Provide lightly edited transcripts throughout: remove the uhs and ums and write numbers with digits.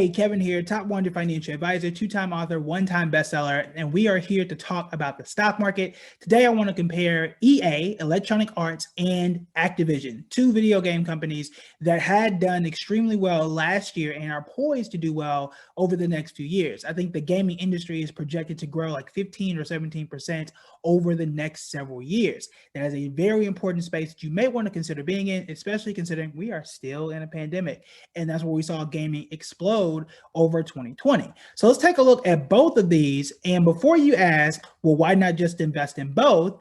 Hey, Kevin here, top 100 financial advisor, two-time author, one-time bestseller, and we are here to talk about the stock market. Today, I want to compare EA, Electronic Arts, and Activision, two video game companies that had done extremely well last year and are poised to do well over the next few years. I think the gaming industry is projected to grow like 15 or 17% over the next several years. That is a very important space that you may want to consider being in, especially considering we are still in a pandemic. And that's where we saw gaming explode over 2020. So let's take a look at both of these. And before you ask, well, why not just invest in both?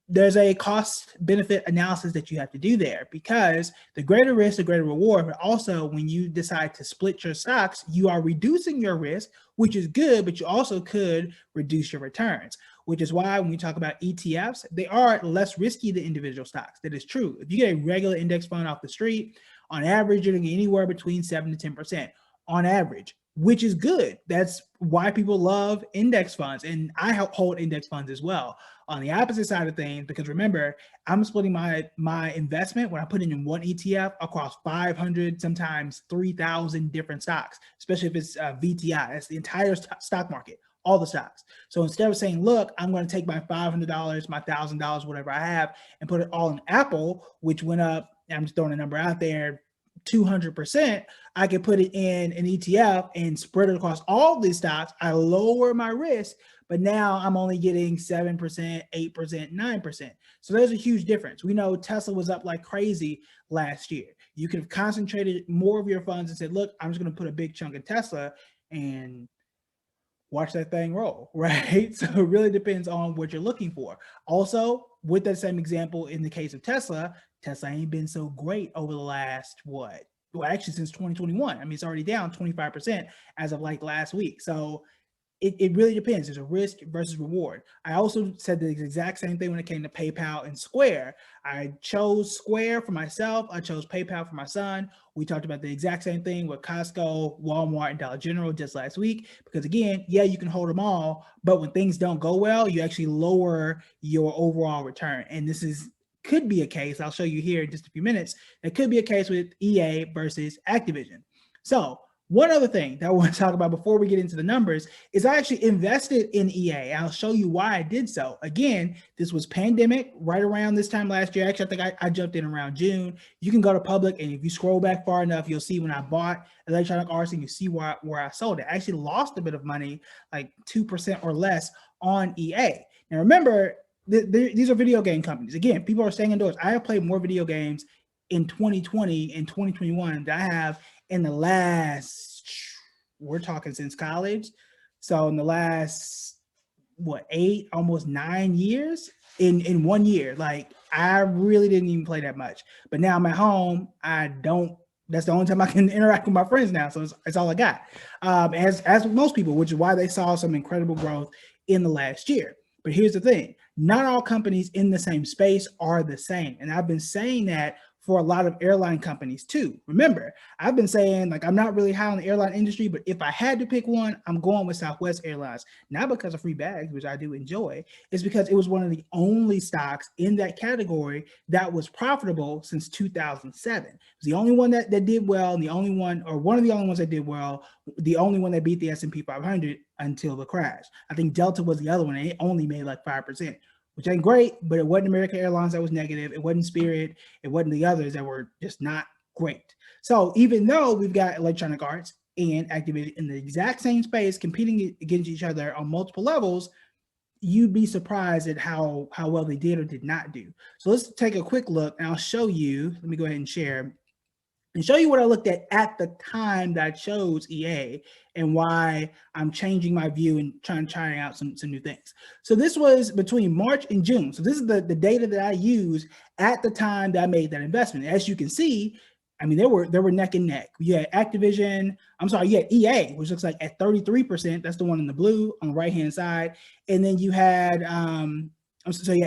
There's a cost benefit analysis that you have to do there, because the greater risk, the greater reward. But also when you decide to split your stocks, you are reducing your risk, which is good, but you also could reduce your returns, which is why when we talk about ETFs, they are less risky than individual stocks. That is true. If you get a regular index fund off the street, on average, you're going to get anywhere between 7 to 10% on average, which is good. That's why people love index funds. And I hold index funds as well. On the opposite side of things, because remember, I'm splitting my investment when I put it in one ETF across 500, sometimes 3,000 different stocks, especially if it's VTI. That's the entire stock market, all the stocks. So instead of saying, look, I'm going to take my $500, my $1,000, whatever I have, and put it all in Apple, which went up, I'm just throwing a number out there, 200%, I could put it in an ETF and spread it across all these stocks. I lower my risk, but now I'm only getting 7%, 8%, 9%. So there's a huge difference. We know Tesla was up like crazy last year. You could have concentrated more of your funds and said, look, I'm just going to put a big chunk in Tesla and watch that thing roll, right? So it really depends on what you're looking for. Also, with that same example, in the case of Tesla ain't been so great over the last, well, actually since 2021. I mean, it's already down 25% as of like last week. So it really depends. There's a risk versus reward. I also said the exact same thing when it came to PayPal and Square. I chose Square for myself. I chose PayPal for my son. We talked about the exact same thing with Costco, Walmart, and Dollar General just last week. Because again, yeah, you can hold them all, but when things don't go well, you actually lower your overall return. And this could be a case, I'll show you here in just a few minutes, it could be a case with EA versus Activision. So one other thing that I want to talk about before we get into the numbers is I actually invested in EA. I'll show you why I did so. Again, this was pandemic right around this time last year. Actually, I think I jumped in around June. You can go to public, and if you scroll back far enough, you'll see when I bought Electronic Arts, and you see where I sold it. I actually lost a bit of money, like 2% or less on EA. Now remember, these are video game companies. Again, people are staying indoors. I have played more video games in 2020 and 2021 than I have in the last, we're talking since college. So in the last, 8, almost 9 years in 1 year. Like, I really didn't even play that much. But now I'm at home. That's the only time I can interact with my friends now. So it's all I got. As with most people, which is why they saw some incredible growth in the last year. But here's the thing, not all companies in the same space are the same. And I've been saying that for a lot of airline companies too. Remember, I've been saying, like, I'm not really high on the airline industry, but if I had to pick one, I'm going with Southwest Airlines. Not because of free bags, which I do enjoy, it's because it was one of the only stocks in that category that was profitable since 2007. It was the only one that did well, and the only one, or one of the only ones that did well, the only one that beat the S&P 500 until the crash. I think Delta was the other one, and it only made like 5%. Which ain't great, but it wasn't American Airlines that was negative. It wasn't Spirit. It wasn't the others that were just not great. So even though we've got Electronic Arts and Activision in the exact same space competing against each other on multiple levels, you'd be surprised at how well they did or did not do. So let's take a quick look, and I'll show you. Let me go ahead and share and show you what I looked at the time that I chose EA and why I'm changing my view and trying out some new things. So this was between March and June. So this is the data that I used at the time that I made that investment. As you can see, I mean, they were neck and neck. You had EA, which looks like at 33%. That's the one in the blue on the right-hand side. And then you had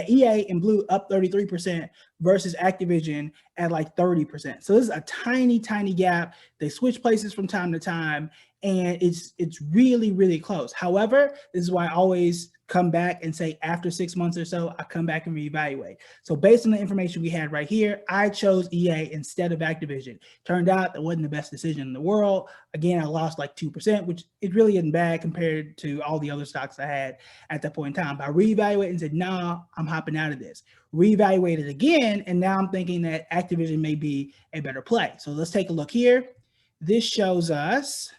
EA in blue up 33% versus Activision at like 30%. So this is a tiny, tiny gap. They switch places from time to time, and it's really, really close. However, this is why I always come back and say after 6 months or so, I come back and reevaluate. So based on the information we had right here, I chose EA instead of Activision. Turned out that wasn't the best decision in the world. Again, I lost like 2%, which it really isn't bad compared to all the other stocks I had at that point in time. But I reevaluated and said, nah, I'm hopping out of this. Reevaluated again, and now I'm thinking that Activision may be a better play. So let's take a look here. This shows us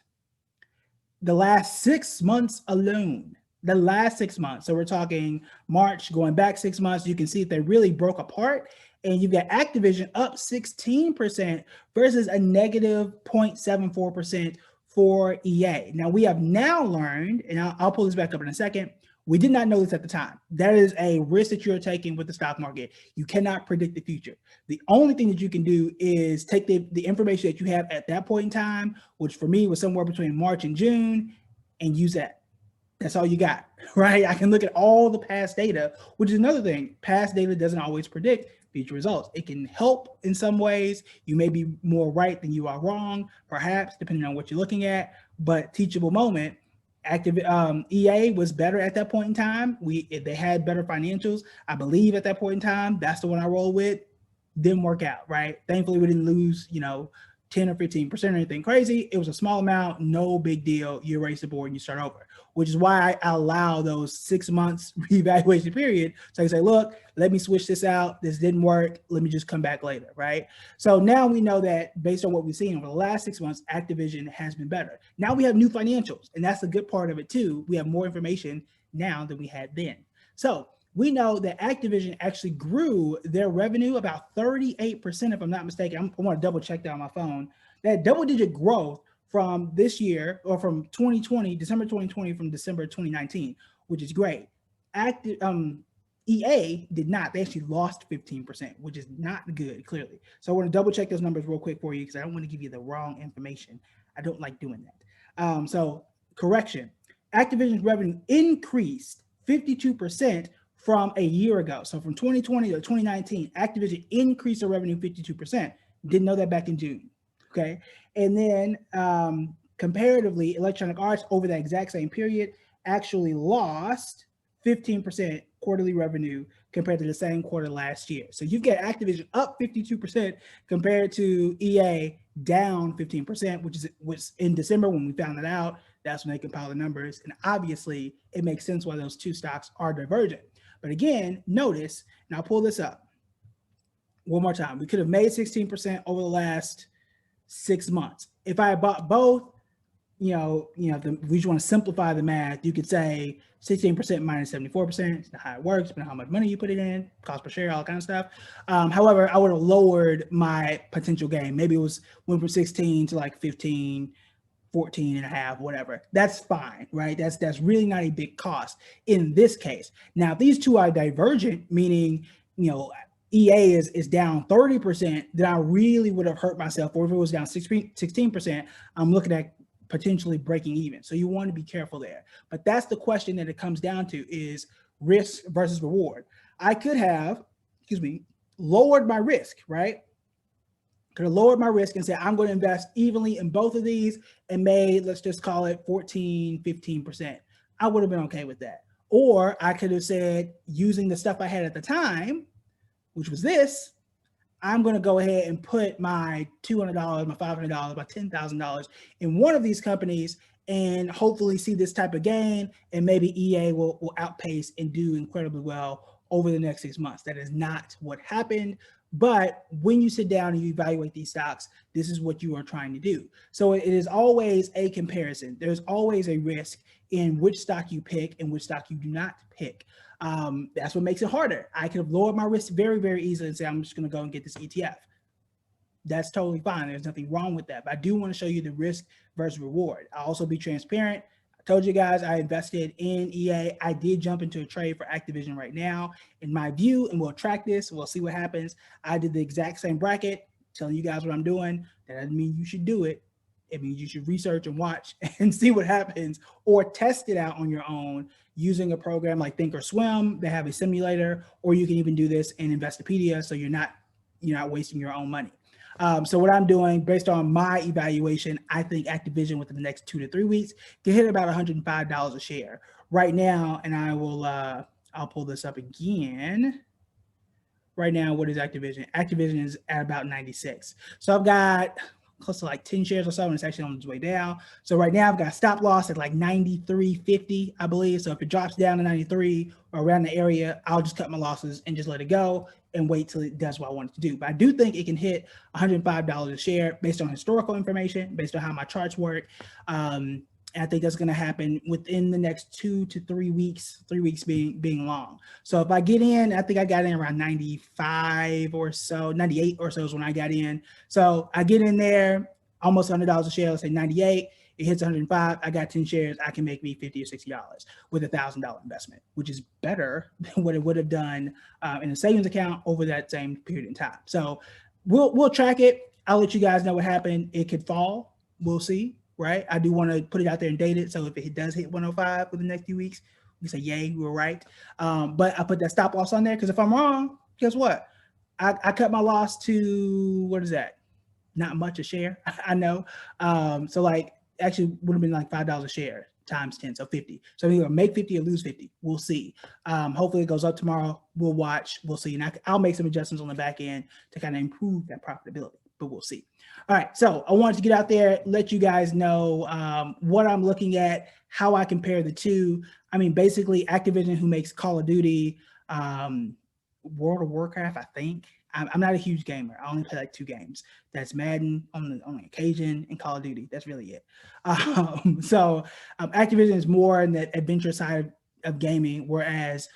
the last 6 months alone. The last 6 months. So we're talking March, going back 6 months. You can see that they really broke apart. And you've got Activision up 16% versus a negative 0.74% for EA. Now, we have now learned, and I'll pull this back up in a second, we did not know this at the time. That is a risk that you're taking with the stock market. You cannot predict the future. The only thing that you can do is take the information that you have at that point in time, which for me was somewhere between March and June, and use that. That's all you got, right? I can look at all the past data, which is another thing. Past data doesn't always predict future results. It can help in some ways. You may be more right than you are wrong, perhaps, depending on what you're looking at, but teachable moment. EA was better at that point in time. They had better financials, I believe, at that point in time. That's the one I roll with. Didn't work out, right? Thankfully, we didn't lose, 10 or 15% or anything crazy. It was a small amount, no big deal. You erase the board and you start over, which is why I allow those 6 months reevaluation period. So I can say, look, let me switch this out. This didn't work. Let me just come back later, right? So now we know that based on what we've seen over the last 6 months, Activision has been better. Now we have new financials, and that's a good part of it too. We have more information now than we had then. So we know that Activision actually grew their revenue about 38%, if I'm not mistaken. I want to double check that on my phone. That double-digit growth from this year, or from 2020, December 2020, from December 2019, which is great. EA did not. They actually lost 15%, which is not good, clearly. So I want to double check those numbers real quick for you because I don't want to give you the wrong information. I don't like doing that. So correction, Activision's revenue increased 52% from a year ago. So from 2020 to 2019, Activision increased their revenue 52%. Didn't know that back in June. Okay. And then comparatively, Electronic Arts over that exact same period actually lost 15% quarterly revenue compared to the same quarter last year. So you've got Activision up 52% compared to EA down 15%, which was in December when we found that out. That's when they compile the numbers. And obviously, it makes sense why those two stocks are divergent. But again, notice, and I'll pull this up one more time. We could have made 16% over the last 6 months. If I had bought both, we just want to simplify the math. You could say 16% minus 74%. It's not how it works, but how much money you put it in, cost per share, all kind of stuff. However, I would have lowered my potential gain. Maybe it went from 16 to like 15, 14 and a half, whatever. That's fine, right? That's really not a big cost in this case. Now, if these two are divergent, meaning, EA is down 30%, then I really would have hurt myself. Or if it was down 16%, I'm looking at potentially breaking even. So you want to be careful there. But that's the question that it comes down to, is risk versus reward. I could have, lowered my risk, right? Could have lowered my risk and said, I'm going to invest evenly in both of these and made, let's just call it 14, 15%. I would have been okay with that. Or I could have said, using the stuff I had at the time, which was this, I'm going to go ahead and put my $200, my $500, my $10,000 in one of these companies and hopefully see this type of gain, and maybe EA will outpace and do incredibly well over the next 6 months. That is not what happened. But when you sit down and you evaluate these stocks, this is what you are trying to do. So it is always a comparison. There's always a risk in which stock you pick and which stock you do not pick. That's what makes it harder. I could have lowered my risk very, very easily and say, I'm just going to go and get this ETF. That's totally fine. There's nothing wrong with that. But I do want to show you the risk versus reward. I'll also be transparent. I told you guys I invested in EA. I did jump into a trade for Activision right now, in my view, and we'll track this. We'll see what happens. I did the exact same bracket, telling you guys what I'm doing. That doesn't mean you should do it. It means you should research and watch and see what happens, or test it out on your own using a program like Thinkorswim. They have a simulator, or you can even do this in Investopedia, so you're not wasting your own money. So what I'm doing, based on my evaluation, I think Activision within the next 2 to 3 weeks can hit about $105 a share. right now, and I'll pull this up again. Right now, what is Activision? Activision is at about 96. So I've got close to like 10 shares or so, and it's actually on its way down. So right now I've got stop loss at like 93.50, I believe. So if it drops down to 93 or around the area, I'll just cut my losses and just let it go and wait till it does what I want it to do. But I do think it can hit $105 a share based on historical information, based on how my charts work. And I think that's going to happen within the next 2 to 3 weeks, 3 weeks being long. So if I get in, I think I got in around 95 or so, 98 or so is when I got in. So I get in there, almost $100 a share, let's say 98, it hits 105, I got 10 shares, I can make me $50 or $60 with a $1,000 investment, which is better than what it would have done in a savings account over that same period in time. So we'll track it. I'll let you guys know what happened. It could fall. We'll see. Right, I do want to put it out there and date it. So if it does hit 105 for the next few weeks, we say, yay, we were right. But I put that stop loss on there because if I'm wrong, guess what? I cut my loss to, what is that? Not much a share, I know. So like actually would have been like $5 a share times 10, so 50. So either make 50 or lose 50. We'll see. Hopefully it goes up tomorrow. We'll watch. We'll see. And I'll make some adjustments on the back end to kind of improve that profitability, but we'll see. All right, so I wanted to get out there, let you guys know what I'm looking at, how I compare the two. I mean, basically Activision, who makes Call of Duty, World of Warcraft, I think. I'm not a huge gamer. I only play like 2 games. That's Madden on occasion and Call of Duty. That's really it. So Activision is more in the adventure side of gaming, whereas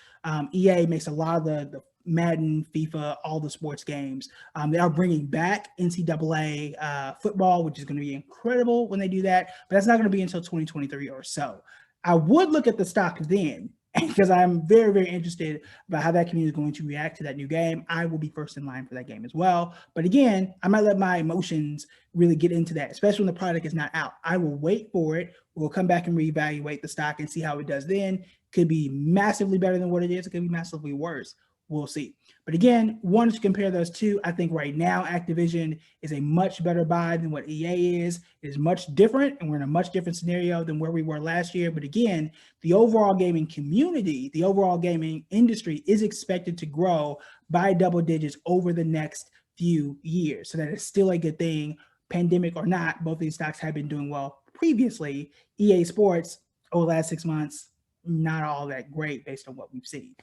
EA makes a lot of the Madden, FIFA, all the sports games. They are bringing back NCAA football, which is going to be incredible when they do that, but that's not going to be until 2023 or so. I would look at the stock then because I'm very, very interested about how that community is going to react to that new game. I will be first in line for that game as well. But again, I might let my emotions really get into that, especially when the product is not out. I will wait for it. We'll come back and reevaluate the stock and see how it does then. Could be massively better than what it is. It could be massively worse. We'll see. But again, wanted to compare those two. I think right now Activision is a much better buy than what EA is. It is much different, and we're in a much different scenario than where we were last year. But again, the overall gaming community, the overall gaming industry is expected to grow by double digits over the next few years. So that is still a good thing, pandemic or not. Both of these stocks have been doing well previously. EA Sports over the last 6 months, not all that great based on what we've seen.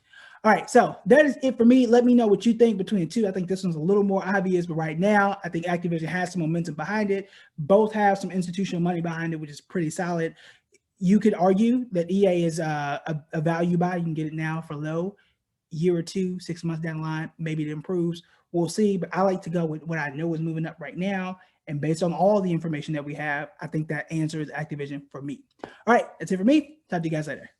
All right, so that is it for me. Let me know what you think between the two. I think this one's a little more obvious, but right now, I think Activision has some momentum behind it. Both have some institutional money behind it, which is pretty solid. You could argue that EA is a value buy. You can get it now for low. Year or 2, 6 months down the line, maybe it improves. We'll see, but I like to go with what I know is moving up right now. And based on all the information that we have, I think that answers Activision for me. All right, that's it for me. Talk to you guys later.